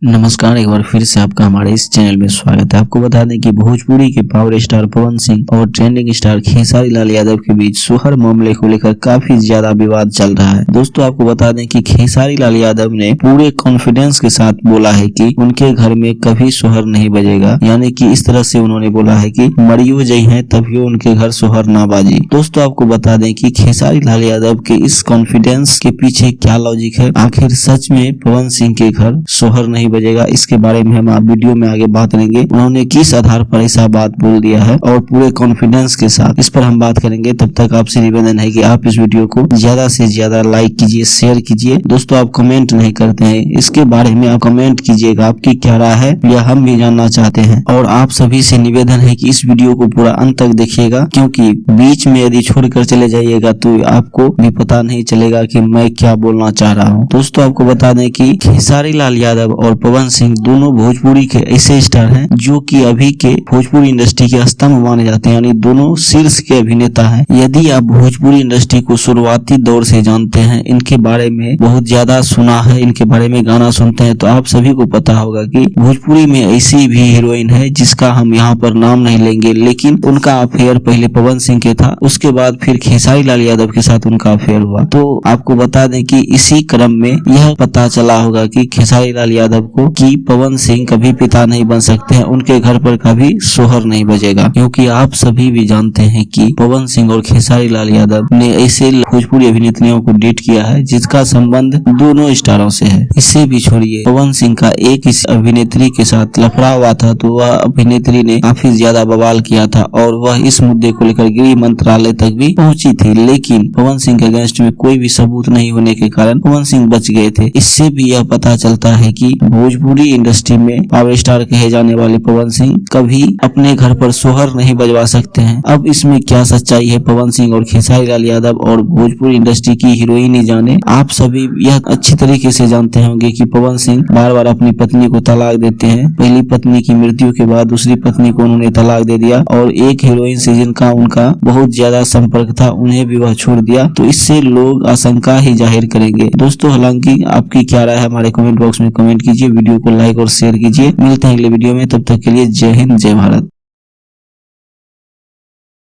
नमस्कार, एक बार फिर से आपका हमारे इस चैनल में स्वागत है। आपको बता दें कि भोजपुरी के पावर स्टार पवन सिंह और ट्रेंडिंग स्टार खेसारी लाल यादव के बीच सोहर मामले को लेकर काफी ज्यादा विवाद चल रहा है। दोस्तों, आपको बता दें कि खेसारी लाल यादव ने पूरे कॉन्फिडेंस के साथ बोला है कि उनके घर में कभी सोहर नहीं बजेगा, यानी कि इस तरह से उन्होंने बोला है कि मरियो जई है तभी उनके घर सोहर ना बाजी। दोस्तों, आपको बता दें कि खेसारी लाल यादव के इस कॉन्फिडेंस के पीछे क्या लॉजिक है, आखिर सच में पवन सिंह के घर सोहर नहीं बजेगा, इसके बारे में हम आप वीडियो में आगे बात करेंगे। उन्होंने किस आधार पर ऐसा बात बोल दिया है और पूरे कॉन्फिडेंस के साथ इस पर हम बात करेंगे। तब तक आपसे निवेदन है कि आप इस वीडियो को ज्यादा से ज्यादा लाइक कीजिए, शेयर कीजिए। दोस्तों, आप कमेंट नहीं करते हैं, इसके बारे में आप कमेंट कीजिएगा, आपकी क्या राय है यह हम भी जानना चाहते हैं। और आप सभी से निवेदन है कि इस वीडियो को पूरा अंत तक देखिएगा, क्योंकि बीच में यदि छोड़कर चले जाइएगा तो आपको भी पता नहीं चलेगा कि मैं क्या बोलना चाह रहा हूँ। दोस्तों, आपको बता दें कि खेसारी लाल यादव और पवन सिंह दोनों भोजपुरी के ऐसे स्टार हैं जो कि अभी के भोजपुरी इंडस्ट्री के स्तंभ माने जाते हैं, यानी दोनों शीर्ष के अभिनेता हैं। यदि आप भोजपुरी इंडस्ट्री को शुरुआती दौर से जानते हैं, इनके बारे में बहुत ज्यादा सुना है, इनके बारे में गाना सुनते हैं, तो आप सभी को पता होगा कि भोजपुरी में ऐसी भी हीरोइन है जिसका हम यहाँ पर नाम नहीं लेंगे, लेकिन उनका अफेयर पहले पवन सिंह के था, उसके बाद फिर खेसारी लाल यादव के साथ उनका अफेयर हुआ। तो आपको बता दें कि इसी क्रम में यह पता चला होगा कि खेसारी लाल यादव को कि पवन सिंह कभी पिता नहीं बन सकते हैं, उनके घर पर कभी सोहर नहीं बजेगा, क्योंकि आप सभी भी जानते हैं कि पवन सिंह और खेसारी लाल यादव ने ऐसे भोजपुरी अभिनेत्रियों को डेट किया है जिसका संबंध दोनों स्टारों से है। इससे भी छोड़िए, पवन सिंह का एक इस अभिनेत्री के साथ लफड़ा हुआ था, तो वह अभिनेत्री ने काफी ज्यादा बवाल किया था और वह इस मुद्दे को लेकर गृह मंत्रालय तक भी पहुंची थी, लेकिन पवन सिंह के अगेंस्ट में कोई भी सबूत नहीं होने के कारण पवन सिंह बच गए थे। इससे भी यह पता चलता है कि भोजपुरी इंडस्ट्री में पावर स्टार कहे जाने वाले पवन सिंह कभी अपने घर पर सोहर नहीं बजवा सकते हैं। अब इसमें क्या सच्चाई है, पवन सिंह और खेसारी लाल यादव और भोजपुरी इंडस्ट्री की हीरोइन ही जाने। आप सभी यह अच्छी तरीके से जानते होंगे कि पवन सिंह बार बार अपनी पत्नी को तलाक देते हैं। पहली पत्नी की मृत्यु के बाद दूसरी पत्नी को उन्होंने तलाक दे दिया और एक हीरोइन से जिनका उनका बहुत ज्यादा संपर्क था उन्हें भी वह छोड़ दिया, तो इससे लोग आशंका ही जाहिर करेंगे। दोस्तों, हालांकि आपकी क्या राय है हमारे कमेंट बॉक्स में कमेंट कीजिए, वीडियो को लाइक और शेयर कीजिए। मिलते हैं अगले वीडियो में, तब तक के लिए जय हिंद, जय भारत।